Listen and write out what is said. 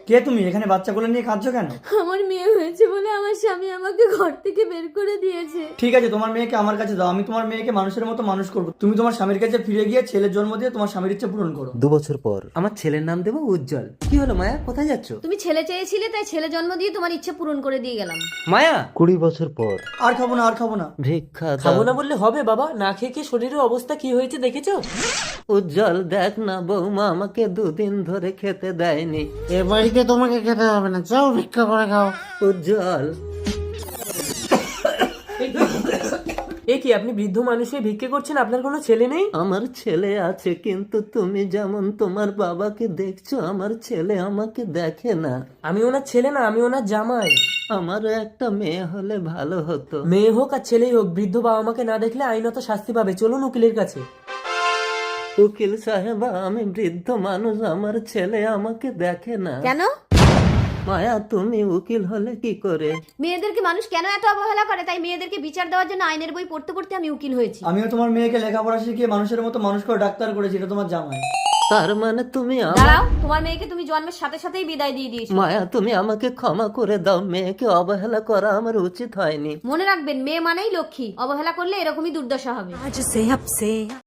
কে তুমি? এখানে বাচ্চা কোলে নিয়ে কাঁদছো কেন? আমার মেয়ে হয়েছে বলে আমার স্বামী আমাকে ঘর থেকে বের করে দিয়েছে। ঠিক আছে, তোমার মেয়েকে আমার কাছে দাও, আমি তোমার মেয়েকে মানুষের মতো মানুষ করবো। তুমি তোমার স্বামীর কাছে ফিরে গিয়ে ছেলের জন্ম দিয়ে তোমার স্বামীর ইচ্ছে পূরণ করো। 2 বছর পর আমার ছেলের নাম দেবো উজ্জ্বল। কি হলো মায়া, কোথায় যাচ্ছ? তুমি ছেলে চেয়েছিলে তাই ছেলে জন্ম দিয়ে তোমার ইচ্ছে পূরণ করে দিয়ে গেলাম। মায়া 20 বছর পর আর খাবো না, আর খাবো না। ভিক্ষা খাবো দাও। না বললে হবে বাবা, না খেয়ে খেয়ে শরীরের অবস্থা কি হয়েছে দেখেছো? উজ্জ্বল দেখ না, বৌমা আমাকে 2 দিন ধরে খেতে দেয়নি। এ বাড়িতে তোমাকে খেতে হবে না, যাও ভিক্ষা করে খাও। উজ্জ্বল এ কি, আপনি বৃদ্ধ মানুষ হয়ে ভিক্ষে করছেন? আপনার কোনো ছেলে নেই? আমার ছেলে আছে, কিন্তু তুমি যেমন তোমার বাবাকে দেখছো, আমার ছেলে আমাকে দেখে না। আমি ওনার ছেলে না, আমি ওনার জামাই। আমারও একটা মেয়ে হলে ভালো হতো। মেয়ে হোক আর ছেলেই হোক, বৃদ্ধ বাবা মাকে না দেখলে আইনত শাস্তি পাবে। চলুন উকিলের কাছে। উকিল সাহেব, আমি বৃদ্ধ মানুষ, আমার ছেলে আমাকে দেখে না। কেন? মায়া, তুমি উকিল হলে কি করে? মেয়েদেরকে মানুষ কেন এত অবহেলা করে, তাই মেয়েদেরকে বিচার দেওয়ার জন্য আইনের বই পড়তে পড়তে আমি উকিল হয়েছি। আমিও তোমার মেয়েকে লেখাপড়া শিখিয়ে মানুষের মতো মানুষ করে ডাক্তার করেছি, এটা তোমার জামাই। তার মানে তুমি দাঁড়াও, তোমার মেয়েকে তুমি জন্মের সাথে সাথেই বিদায় দিয়ে দিয়েছো। মায়া, তুমি আমাকে ক্ষমা করে দাও, মেয়েকে অবহেলা করা আমার উচিত হয়নি। মনে রাখবেন, মেয়ে মানেই লক্ষ্মী, অবহেলা করলে এরকমই দুর্দশা হবে।